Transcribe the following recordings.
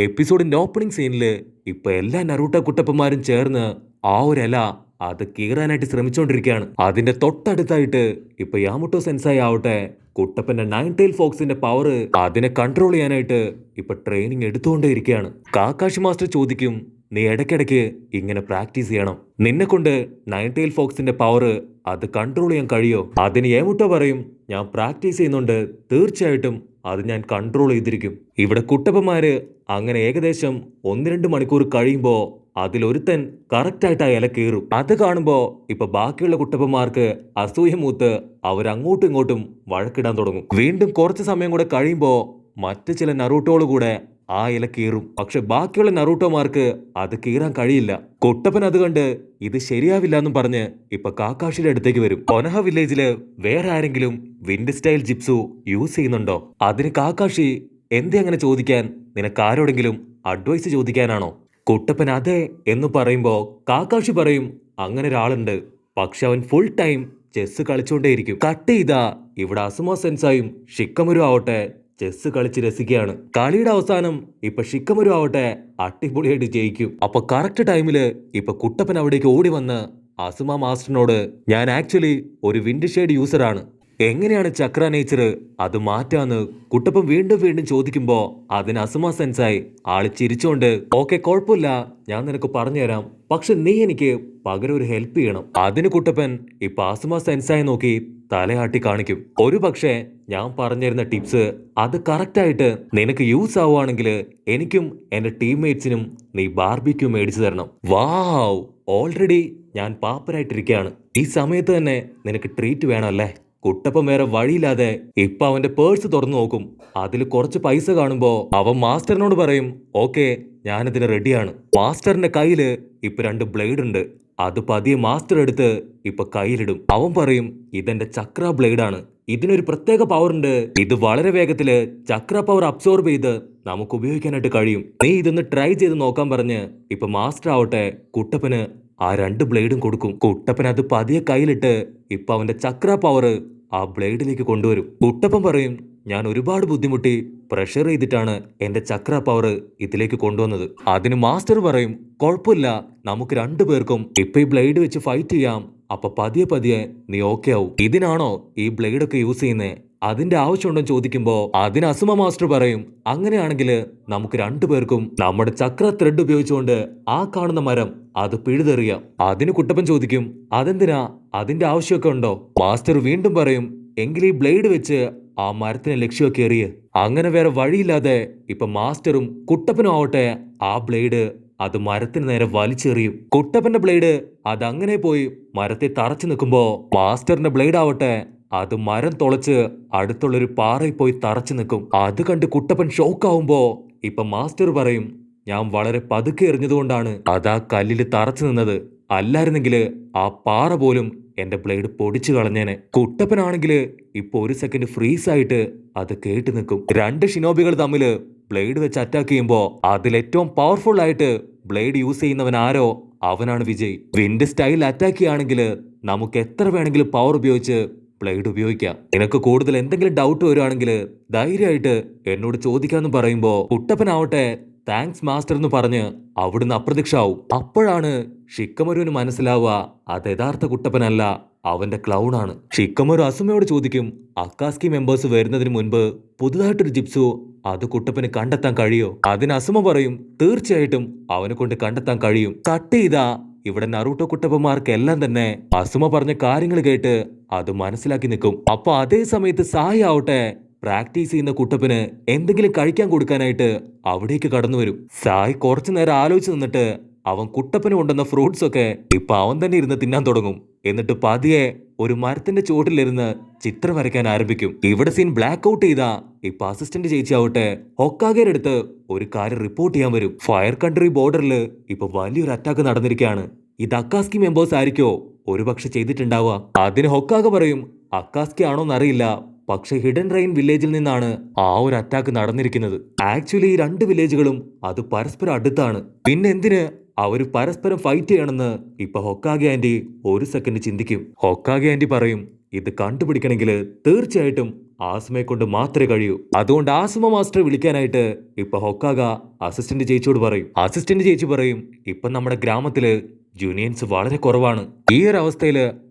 എപ്പിസോഡിന്റെ opening സീനില് ഇപ്പൊ എല്ലാ Naruto കുട്ടപ്പന്മാരും ചേർന്ന് ആ ഒരു ഇല അത് കീറാനായിട്ട് ശ്രമിച്ചുകൊണ്ടിരിക്കുകയാണ്. അതിന്റെ തൊട്ടടുത്തായിട്ട് ഇപ്പൊ യാമുട്ടോ സെൻസായി ആവട്ടെ കുട്ടപ്പന്റെ നയൻ ടൈൽ ഫോക്സിന്റെ പവർ അതിനെ കൺട്രോൾ ചെയ്യാനായിട്ട് ഇപ്പൊ ട്രെയിനിങ് എടുത്തുകൊണ്ടേയിരിക്കുകയാണ്. കാക്കാഷി മാസ്റ്റർ ചോദിക്കും, നീ ഇടയ്ക്കിടയ്ക്ക് ഇങ്ങനെ പ്രാക്ടീസ് ചെയ്യണം. നിന്നെ കൊണ്ട് നയൻ ടൈൽ ഫോക്സിന്റെ പവർ അത് കൺട്രോൾ ചെയ്യാൻ കഴിയോ? അതിന് യാമുട്ടോ പറയും, ഞാൻ പ്രാക്ടീസ് ചെയ്യുന്നുണ്ട്, തീർച്ചയായിട്ടും അത് ഞാൻ കൺട്രോൾ ചെയ്തിരിക്കും. ഇവിടെ കുട്ടപ്പന്മാര് അങ്ങനെ ഏകദേശം 1-2 മണിക്കൂർ കഴിയുമ്പോ അതിലൊരുത്തൻ കറക്റ്റായിട്ട് ആ ഇല കീറും. അത് കാണുമ്പോ ഇപ്പൊ ബാക്കിയുള്ള കുട്ടപ്പന്മാർക്ക് അസൂയ മൂത്ത് അവരങ്ങോട്ടും ഇങ്ങോട്ടും വഴക്കിടാൻ തുടങ്ങും. വീണ്ടും കുറച്ച് സമയം കൂടെ കഴിയുമ്പോ മറ്റു ചില നറൂട്ടോകൾ കൂടെ ആ ഇല കീറും. പക്ഷെ ബാക്കിയുള്ള നറൂട്ടോമാർക്ക് അത് കീറാൻ കഴിയില്ല. കുട്ടപ്പൻ അത് കണ്ട് ഇത് ശരിയാവില്ല എന്നും പറഞ്ഞ് ഇപ്പൊ കാക്കാഷിയുടെ അടുത്തേക്ക് വരും. കൊനഹ വില്ലേജില് വേറെ ആരെങ്കിലും വിൻഡ് സ്റ്റൈൽ ജിപ്സു യൂസ് ചെയ്യുന്നുണ്ടോ? അതിന് കാക്കാഷി, എന്തേ അങ്ങനെ ചോദിക്കാൻ? നിനക്ക് ആരോടെങ്കിലും അഡ്വൈസ് ചോദിക്കാനാണോ? കുട്ടപ്പൻ അതെ എന്ന് പറയുമ്പോ കാക്കാഷി പറയും, അങ്ങനെ ഒരാളുണ്ട്, പക്ഷെ അവൻ ഫുൾ ടൈം ചെസ് കളിച്ചുകൊണ്ടേയിരിക്കും. കട്ട് ചെയ്താ ഇവിടെ അസുമ സെൻസായും ഷിക്കമരു ആവട്ടെ ചെസ് കളിച്ച് രസിക്കുകയാണ്. കളിയുടെ അവസാനം ഇപ്പൊ ഷിക്കമരു ആവട്ടെ അടിപൊളിയായിട്ട് ജയിക്കും. അപ്പൊ കറക്റ്റ് ടൈമില് ഇപ്പൊ കുട്ടപ്പൻ അവിടേക്ക് ഓടി വന്ന് അസുമ മാസ്റ്ററിനോട്, ഞാൻ ആക്ച്വലി ഒരു വിൻഡ് ഷെയ്ഡ് യൂസറാണ്, എങ്ങനെയാണ് ചക്ര നേച്ചർ അത് മാറ്റാന്ന് കുട്ടപ്പൻ വീണ്ടും വീണ്ടും ചോദിക്കുമ്പോ അതിന് അസുമ സെൻസായി ആള് ചിരിച്ചോണ്ട്, ഓക്കെ കുഴപ്പമില്ല, ഞാൻ നിനക്ക് പറഞ്ഞുതരാം, പക്ഷെ നീ എനിക്ക് പകരം ഒരു ഹെൽപ്പ് ചെയ്യണം. അതിന് കുട്ടപ്പൻ ഇപ്പൊ അസുമ സെൻസായി നോക്കി തലയാട്ടി കാണിക്കും, ഒരു പക്ഷേ ഞാൻ പറഞ്ഞിരുന്ന ടിപ്സ് അത് കറക്റ്റായിട്ട് നിനക്ക് യൂസ് ആവുകയാണെങ്കിൽ എനിക്കും എന്റെ ടീംമേറ്റ്സിനും നീ ബാർബിക്യൂ മേടിച്ചു തരണം. വാവ്, ഓൾറെഡി ഞാൻ പാപ്പരായിട്ടിരിക്കുകയാണ്, ഈ സമയത്ത് തന്നെ നിനക്ക് ട്രീറ്റ് വേണമല്ലേ? കുട്ടപ്പൻ വേറെ വഴിയില്ലാതെ ഇപ്പൊ അവന്റെ പേഴ്സ് തുറന്നു നോക്കും. അതിൽ കുറച്ച് പൈസ കാണുമ്പോ അവൻ മാസ്റ്ററിനോട് പറയും, ഓക്കെ ഞാനതിന് റെഡിയാണ്. മാസ്റ്ററിന്റെ കയ്യില് ഇപ്പൊ 2 ബ്ലേഡ് ഉണ്ട്. അത് പതിയെ മാസ്റ്റർ എടുത്ത് ഇപ്പൊ കയ്യിലിടും. അവൻ പറയും, ഇതെന്റെ ചക്ര ബ്ലേഡാണ്, ഇതിനൊരു പ്രത്യേക പവർ ഉണ്ട്, ഇത് വളരെ വേഗത്തില് ചക്ര പവർ അബ്സോർബ് ചെയ്ത് നമുക്ക് ഉപയോഗിക്കാനായിട്ട് കഴിയും, നീ ഇതൊന്ന് ട്രൈ ചെയ്ത് നോക്കാൻ പറഞ്ഞ് ഇപ്പൊ മാസ്റ്റർ ആവട്ടെ കുട്ടപ്പന് ആ 2 ബ്ലേഡും കൊടുക്കും. കുട്ടപ്പൻ അത് പതിയെ കയ്യിലിട്ട് ഇപ്പൊ അവന്റെ ചക്ര പവർ ആ ബ്ലേഡിലേക്ക് കൊണ്ടുവരും. കുട്ടപ്പൻ പറയും, ഞാൻ ഒരുപാട് ബുദ്ധിമുട്ടി പ്രഷർ ചെയ്തിട്ടാണ് എന്റെ ചക്ര പവർ ഇതിലേക്ക് കൊണ്ടുവന്നത്. അതിന് മാസ്റ്റർ പറയും, കുഴപ്പമില്ല, നമുക്ക് 2 പേർക്കും ഇപ്പൊ ഈ ബ്ലേഡ് വെച്ച് ഫൈറ്റ് ചെയ്യാം, അപ്പൊ പതിയെ പതിയെ നീ ഓക്കെ ആവും. ഇതിനാണോ ഈ ബ്ലേഡൊക്കെ യൂസ് ചെയ്യുന്നേ? അതിന്റെ ആവശ്യമുണ്ടോ ചോദിക്കുമ്പോ അതിന് അസുമ മാസ്റ്റർ പറയും, അങ്ങനെയാണെങ്കിൽ നമുക്ക് 2 പേർക്കും നമ്മുടെ ചക്ര ത്രെഡ് ഉപയോഗിച്ചുകൊണ്ട് ആ കാണുന്ന മരം അത് പിഴുതെറിയാം. അതിന് കുട്ടപ്പൻ ചോദിക്കും, അതെന്തിനാ, അതിന്റെ ആവശ്യമൊക്കെ ഉണ്ടോ? മാസ്റ്റർ വീണ്ടും പറയും, എങ്കിൽ ഈ ബ്ലേഡ് വെച്ച് ആ മരത്തിനെ ലക്ഷ്യമൊക്കെ എറിയ്. അങ്ങനെ വേറെ വഴിയില്ലാതെ ഇപ്പൊ മാസ്റ്ററും കുട്ടപ്പനും ആവട്ടെ ആ ബ്ലേഡ് അത് മരത്തിന് നേരെ വലിച്ചെറിയും. കുട്ടപ്പന്റെ ബ്ലേഡ് അതങ്ങനെ പോയി മരത്തെ തറച്ചു നിൽക്കുമ്പോ മാസ്റ്ററിന്റെ ബ്ലേഡ് ആവട്ടെ അത് മരം തുളച്ച് അടുത്തുള്ളൊരു പാറയിൽ പോയി തറച്ചു നിൽക്കും. അത് കണ്ട് കുട്ടപ്പൻ ഷോക്കാവുമ്പോ ഇപ്പൊ മാസ്റ്റർ പറയും, ഞാൻ വളരെ പതുക്കെ എറിഞ്ഞതുകൊണ്ടാണ് അത് ആ കല്ലില് തറച്ചു നിന്നത്, അല്ലായിരുന്നെങ്കില് ആ പാറ പോലും എന്റെ ബ്ലേഡ് പൊടിച്ചു കളഞ്ഞേനെ. കുട്ടപ്പനാണെങ്കില് ഇപ്പൊ 1 സെക്കൻഡ് ഫ്രീസ് ആയിട്ട് അത് കേട്ടു നിൽക്കും. 2 ഷിനോബികൾ തമ്മില് ബ്ലേഡ് വെച്ച് അറ്റാക്ക് ചെയ്യുമ്പോ അതിലേറ്റവും പവർഫുൾ ആയിട്ട് ബ്ലേഡ് യൂസ് ചെയ്യുന്നവൻ ആരോ അവനാണ് വിജയ്. വിൻഡ് സ്റ്റൈൽ അറ്റാക്ക് ചെയ്യുകയാണെങ്കിൽ നമുക്ക് എത്ര വേണമെങ്കിലും പവർ ഉപയോഗിച്ച് ബ്ലേഡ് ഉപയോഗിക്കാം. നിനക്ക് കൂടുതൽ എന്തെങ്കിലും ഡൗട്ട് വരുവാണെങ്കിൽ ധൈര്യമായിട്ട് എന്നോട് ചോദിക്കാന്ന് പറയുമ്പോ കുട്ടപ്പനാവട്ടെ താങ്ക്സ് മാസ്റ്റർ എന്ന് പറഞ്ഞ് അവിടുന്ന് അപ്രത്യക്ഷമാവും. അപ്പോഴാണ് ഷിക്കമരുവിന് മനസ്സിലാവുക അത് യഥാർത്ഥ കുട്ടപ്പനല്ല, അവന്റെ ക്ലൗണാണ്. ഷിക്കമരു അസുമയോട് ചോദിക്കും, അക്കാസ്കി മെമ്പേഴ്സ് വരുന്നതിന് മുൻപ് പുതുതായിട്ടൊരു ജിപ്സു അത് കുട്ടപ്പന് കണ്ടെത്താൻ കഴിയോ? അതിന് അസുമ പറയും, തീർച്ചയായിട്ടും അവനെ കൊണ്ട് കണ്ടെത്താൻ കഴിയും. കട്ട് ചെയ്താ ഇവിടെ നറൂട്ടോ കുട്ടപ്പന്മാർക്കെല്ലാം തന്നെ അസുമ പറഞ്ഞ കാര്യങ്ങൾ കേട്ട് അത് മനസ്സിലാക്കി നിൽക്കും. അപ്പൊ അതേ സമയത്ത് സായി ആവട്ടെ പ്രാക്ടീസ് ചെയ്യുന്ന കുട്ടപ്പന് എന്തെങ്കിലും കഴിക്കാൻ കൊടുക്കാനായിട്ട് അവിടേക്ക് കടന്നു വരും. സായി കുറച്ചു നേരം ആലോചിച്ച് നിന്നിട്ട് അവൻ കുട്ടപ്പന് കൊണ്ടുവന്ന ഫ്രൂട്ട്സ് ഒക്കെ ഇപ്പൊ അവൻ തന്നെ ഇരുന്ന് തിന്നാൻ തുടങ്ങും. എന്നിട്ട് പതിയെ ഒരു മരത്തിന്റെ ചോട്ടിലിരുന്ന് ചിത്രം വരയ്ക്കാൻ ആരംഭിക്കും. ഇവിടെ സീൻ ബ്ലാക്ക് ഔട്ട് ചെയ്താ ഇപ്പൊ അസിസ്റ്റന്റ് ചേച്ചി ആവട്ടെ ഹൊക്കാഗയുടെ അടുത്ത് ഒരു കാര്യം റിപ്പോർട്ട് ചെയ്യാൻ വരും. ഫയർ കൺട്രി ബോർഡറിൽ ഇപ്പൊ വലിയൊരു അറ്റാക്ക് നടന്നിരിക്കുകയാണ്. ഇത് അക്കാസ്കി മെമ്പേഴ്സ് ആയിരിക്കോ ഒരുപക്ഷെ ചെയ്തിട്ടുണ്ടാവുക. അതിന് ഹൊക്കാഗ പറയും, അക്കാസ്കി ആണോന്നറിയില്ല, പക്ഷെ ഹിഡൻ റെയിൻ വില്ലേജിൽ നിന്നാണ് ആ ഒരു അറ്റാക്ക് നടന്നിരിക്കുന്നത്. ആക്ച്വലി ഈ 2 വില്ലേജുകളും അത് പരസ്പരം അടുത്താണ്. പിന്നെ എന്തിന് അവര് പരസ്പരം ഫൈറ്റ് ചെയ്യണമെന്ന് ഇപ്പൊ ഹൊക്കാഗെ ആന്റി 1 സെക്കൻഡ് ചിന്തിക്കും. ഹൊക്കാഗെ ആന്റി പറയും, ഇത് കണ്ടുപിടിക്കണമെങ്കിൽ തീർച്ചയായിട്ടും ആസുമയെ കൊണ്ട് മാത്രമേ കഴിയൂ. അതുകൊണ്ട് ആസുമ മാസ്റ്ററെ വിളിക്കാനായിട്ട് ഇപ്പൊ ഹൊക്കാഗ അസിസ്റ്റന്റ് ചേച്ചിയോട് പറയും. അസിസ്റ്റന്റ് ചേച്ചി പറയും, ഇപ്പൊ നമ്മുടെ ഗ്രാമത്തില് ജൂനിയൻസ് വളരെ കുറവാണ്. ഈ ഒരു അവസ്ഥയില്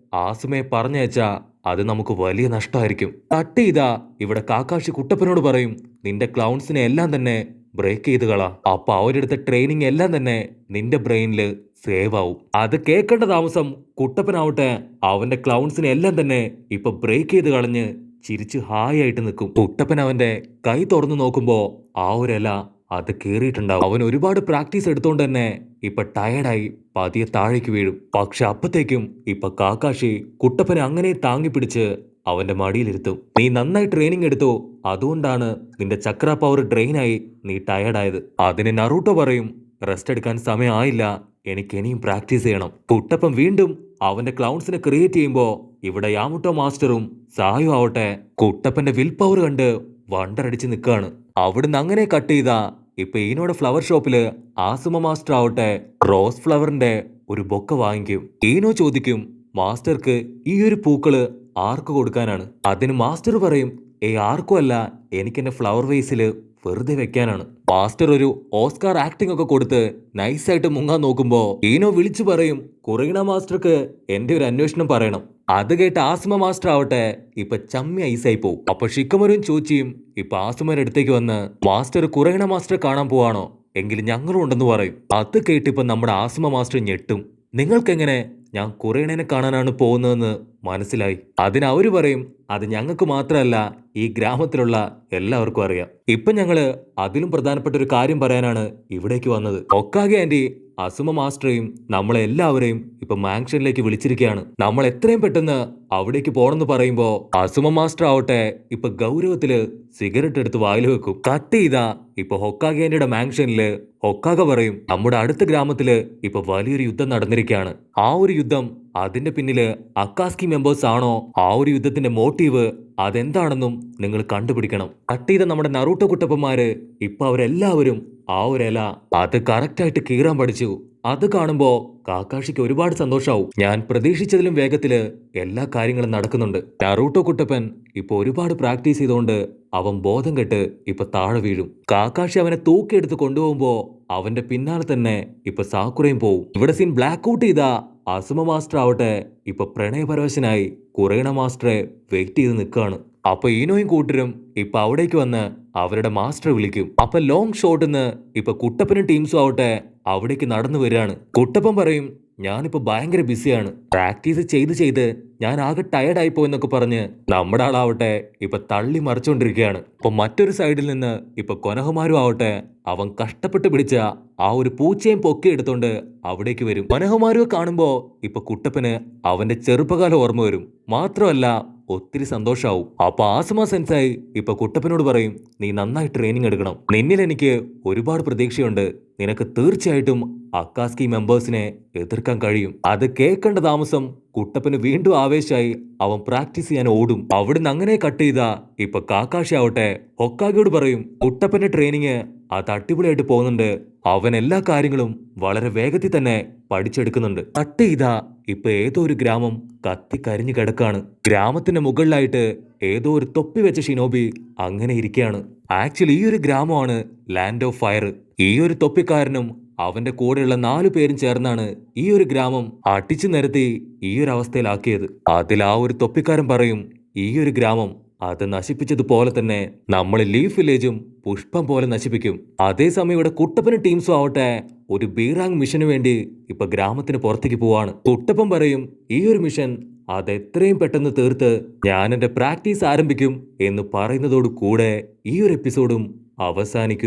ആസുമയെ പറഞ്ഞയച്ചാ അത് നമുക്ക് വലിയ നഷ്ടമായിരിക്കും. കട്ട് ചെയ്താ ഇവിടെ കാക്കാഷി കുട്ടപ്പനോട് പറയും, നിന്റെ ക്ലൗൺസിനെ എല്ലാം തന്നെ ബ്രേക്ക് ചെയ്ത് കളാ. അപ്പൊ അവരെടുത്ത ട്രെയിനിങ് എല്ലാം തന്നെ നിന്റെ ബ്രെയിനില് സേവ് ആവും. അത് കേൾക്കേണ്ട താമസം കുട്ടപ്പനാവട്ടെ അവന്റെ ക്ലൗൺസിനെ എല്ലാം തന്നെ ഇപ്പൊ ബ്രേക്ക് ചെയ്ത് കളഞ്ഞ് ചിരിച്ച് ഹായ് ആയിട്ട് നിൽക്കും. കുട്ടപ്പൻ അവന്റെ കൈ തുറന്നു നോക്കുമ്പോ ആ ഒരില അത് കേറിയിട്ടുണ്ടാവും. അവൻ ഒരുപാട് പ്രാക്ടീസ് എടുത്തോണ്ട് തന്നെ ഇപ്പൊ ടയർഡായി പതിയെ താഴേക്ക് വീഴും. പക്ഷെ അപ്പത്തേക്കും ഇപ്പൊ കാക്കാഷി കുട്ടപ്പനെ അങ്ങനെ താങ്ങി പിടിച്ച് അവന്റെ മടിയിലിരുത്തും. നീ നന്നായി ട്രെയിനിങ് എടുത്തു, അതുകൊണ്ടാണ് നിന്റെ ചക്ര പവർ ഡ്രെയിനായി നീ ടയർഡായത്. അതിന് നറൂട്ടോ പറയും, റെസ്റ്റ് എടുക്കാൻ സമയമായില്ല, എനിക്ക് ഇനിയും പ്രാക്ടീസ് ചെയ്യണം. കുട്ടപ്പൻ വീണ്ടും അവന്റെ ക്ലൗൺസിനെ ക്രിയേറ്റ് ചെയ്യുമ്പോ ഇവിടെ യാമുട്ടോ മാസ്റ്ററും സായോ ആവട്ടെ കുട്ടപ്പന്റെ വിൽ പവർ കണ്ട് വണ്ടറടിച്ച് നിൽക്കുകയാണ്. അവിടുന്ന് അങ്ങനെ കട്ട് ചെയ്താ ഇപ്പൊ ഈനോടെ ഫ്ലവർ ഷോപ്പില് ആസുമ മാസ്റ്റർ ആവട്ടെ റോസ് ഫ്ലവറിന്റെ ഒരു ബൊക്ക വാങ്ങിക്കും. ഈനോ ചോദിക്കും, മാസ്റ്റർക്ക് ഈ ഒരു പൂക്കള് ആർക്ക് കൊടുക്കാനാണ്? അതിന് മാസ്റ്റർ പറയും, ആർക്കും അല്ല, എനിക്ക് എന്റെ ഫ്ലവർ വേസില് വെറുതെ വെക്കാനാണ്. മാസ്റ്റർ ഒരു ഓസ്കാർ ആക്ടിംഗ് ഒക്കെ കൊടുത്ത് നൈസായിട്ട് മുങ്ങാൻ നോക്കുമ്പോ ഈനോ വിളിച്ചു പറയും, കുറീണ മാസ്റ്റർക്ക് എന്റെ ഒരു അന്വേഷണം പറയണം. അത് കേട്ട് ആസുമ മാസ്റ്റർ ആവട്ടെ ഇപ്പൊ ചമ്മി ഐസായി പോവും. അപ്പൊ ഷിക്കമരും ചോച്ചിയും ഇപ്പൊ ആസുമയുടെ അടുത്തേക്ക് വന്ന്, മാസ്റ്റർ കുറീണ മാസ്റ്റർ കാണാൻ പോവാണോ? എങ്കിലും ഞങ്ങളും ഉണ്ടെന്ന് പറയും. അത് കേട്ട് ഇപ്പൊ നമ്മുടെ ആസുമ മാസ്റ്റർ ഞെട്ടും. നിങ്ങൾക്കെങ്ങനെ ഞാൻ കുറീണനെ കാണാനാണ് പോകുന്നതെന്ന് മനസ്സിലായി? അതിന് അവര് പറയും, അത് ഞങ്ങൾക്ക് മാത്രമല്ല ഈ ഗ്രാമത്തിലുള്ള എല്ലാവർക്കും അറിയാം. ഇപ്പൊ ഞങ്ങള് അതിലും പ്രധാനപ്പെട്ട ഒരു കാര്യം പറയാനാണ് ഇവിടേക്ക് വന്നത്. ഹൊക്കാഗെ ആന്റി അസുമ മാസ്റ്ററെയും നമ്മളെ എല്ലാവരെയും ഇപ്പൊ മാൻഷനിലേക്ക് വിളിച്ചിരിക്കുകയാണ്. നമ്മൾ എത്രയും പെട്ടെന്ന് അവിടേക്ക് പോണെന്ന് പറയുമ്പോ അസുമ മാസ്റ്റർ ആവട്ടെ ഇപ്പൊ ഗൗരവത്തില് സിഗരറ്റ് എടുത്ത് വായിൽ വെക്കും. കട്ട് ചെയ്താ ഇപ്പൊ ഹൊക്കാഗെ ആന്റിയുടെ മാൻഷനില് ഹൊക്കാഗ പറയും, നമ്മുടെ അടുത്ത ഗ്രാമത്തില് ഇപ്പൊ വലിയൊരു യുദ്ധം നടന്നിരിക്കുകയാണ്. ആ ഒരു യുദ്ധം അതിന്റെ പിന്നില് അക്കാസ്കി മെമ്പേഴ്സ് ആണോ? ആ ഒരു യുദ്ധത്തിന്റെ മോട്ടീവ് അതെന്താണെന്നും നിങ്ങൾ കണ്ടുപിടിക്കണം. കട്ട് ചെയ്ത നമ്മുടെ നറൂട്ടോ കുട്ടപ്പന്മാര് ഇപ്പൊ അവരെല്ലാവരും ആ ഒരു ഇല അത് കറക്റ്റായിട്ട് കീറാൻ പഠിച്ചു. അത് കാണുമ്പോ കാക്കാഷിക്ക് ഒരുപാട് സന്തോഷാവും. ഞാൻ പ്രതീക്ഷിച്ചതിലും വേഗത്തില് എല്ലാ കാര്യങ്ങളും നടക്കുന്നുണ്ട്. നറൂട്ടോ കുട്ടപ്പൻ ഇപ്പൊ ഒരുപാട് പ്രാക്ടീസ് ചെയ്തുകൊണ്ട് അവൻ ബോധം കെട്ട് ഇപ്പൊ താഴെ വീഴും. കാക്കാഷി അവനെ തൂക്കിയെടുത്ത് കൊണ്ടുപോകുമ്പോ അവന്റെ പിന്നാലെ തന്നെ ഇപ്പൊ സാക്കുറയും പോവും. ഇവിടെ സീൻ ബ്ലാക്ക് ഔട്ട് ചെയ്ത അസുമ മാസ്റ്റർ ആവട്ടെ ഇപ്പൊ പ്രണയപരവശനായി കുറീണ മാസ്റ്ററെ വെയിറ്റ് ചെയ്ത് നിൽക്കുകയാണ്. അപ്പൊ ഈനോയും കൂട്ടരും ഇപ്പൊ അവിടേക്ക് വന്ന് അവരുടെ മാസ്റ്ററെ വിളിക്കും. അപ്പൊ ലോങ് ഷോട്ടിന്ന് ഇപ്പൊ കുട്ടപ്പനും ടീംസും ആവട്ടെ അവിടേക്ക് നടന്നു വരികയാണ്. കുട്ടപ്പൻ പറയും, ഞാനിപ്പോ ഭയങ്കര ബിസിയാണ്, പ്രാക്ടീസ് ചെയ്ത് ഞാൻ ആകെ ടയർഡ് ആയിപ്പോയെന്നൊക്കെ പറഞ്ഞ് നമ്മുടെ ആളാവട്ടെ ഇപ്പൊ തള്ളി മറിച്ചുകൊണ്ടിരിക്കുകയാണ്. അപ്പൊ മറ്റൊരു സൈഡിൽ നിന്ന് ഇപ്പൊ കൊനഹമാരും ആവട്ടെ അവൻ കഷ്ടപ്പെട്ട് പിടിച്ച ആ ഒരു പൂച്ചയും പൊക്കി എടുത്തോണ്ട് അവിടേക്ക് വരും. കൊനഹമാരുവെ കാണുമ്പോ ഇപ്പൊ കുട്ടപ്പന് അവന്റെ ചെറുപ്പകാലം ഓർമ്മ വരും. മാത്രമല്ല ഒത്തിരി സന്തോഷാവും. അപ്പൊ ആസുമ സെൻസായി ഇപ്പൊ കുട്ടപ്പനോട് പറയും, നീ നന്നായി ട്രെയിനിങ് എടുക്കണം, നിന്നിൽ എനിക്ക് ഒരുപാട് പ്രതീക്ഷയുണ്ട്, നിനക്ക് തീർച്ചയായിട്ടും അക്കാസ്കി മെമ്പേഴ്സിനെ എതിർക്കാൻ കഴിയും. അത് കേൾക്കേണ്ട താമസം കുട്ടപ്പന് വീണ്ടും ആവേശമായി അവൻ പ്രാക്ടീസ് ചെയ്യാൻ ഓടും. അവിടുന്ന് അങ്ങനെ കട്ട് ചെയ്താ ഇപ്പൊ കാക്കാഷി ആവട്ടെ ഹൊക്കാഗയോട് പറയും, കുട്ടപ്പന്റെ ട്രെയിനിങ് അത് അടിപൊളിയായിട്ട് പോകുന്നുണ്ട്, അവൻ എല്ലാ കാര്യങ്ങളും വളരെ വേഗത്തിൽ തന്നെ പഠിച്ചെടുക്കുന്നുണ്ട്. കട്ട് ചെയ്താ ഇപ്പൊ ഏതോ ഒരു ഗ്രാമം കത്തിക്കരിഞ്ഞു കിടക്കാണ്. ഗ്രാമത്തിന്റെ മുകളിലായിട്ട് ഏതോ ഒരു തൊപ്പി വെച്ച ഷിനോബി അങ്ങനെ ഇരിക്കുകയാണ്. ആക്ച്വലി ഈ ഒരു ഗ്രാമമാണ് ലാൻഡ് ഓഫ് ഫയർ. ഈ ഒരു തൊപ്പിക്കാരനും അവന്റെ കൂടെയുള്ള 4 പേരും ചേർന്നാണ് ഈ ഒരു ഗ്രാമം അടിച്ചു നിരത്തി ഈ ഒരു അവസ്ഥയിലാക്കിയത്. അതിൽ ആ ഒരു തൊപ്പിക്കാരൻ പറയും, ഈ ഒരു ഗ്രാമം അത് നശിപ്പിച്ചതുപോലെ തന്നെ നമ്മൾ ലീഫ് വില്ലേജും പുഷ്പം പോലെ നശിപ്പിക്കും. അതേസമയം ഇവിടെ കുട്ടപ്പനും ടീംസും ആവട്ടെ ഒരു ബീറാങ് മിഷന് വേണ്ടി ഇപ്പൊ ഗ്രാമത്തിന് പുറത്തേക്ക് പോവാണ്. കുട്ടപ്പൻ പറയും, ഈ ഒരു മിഷൻ അത് എത്രയും പെട്ടെന്ന് തീർത്ത് ഞാൻ എന്റെ പ്രാക്ടീസ് ആരംഭിക്കും എന്ന് പറയുന്നതോട് കൂടെ ഈ ഒരു എപ്പിസോഡും അവസാനിക്കുന്നു.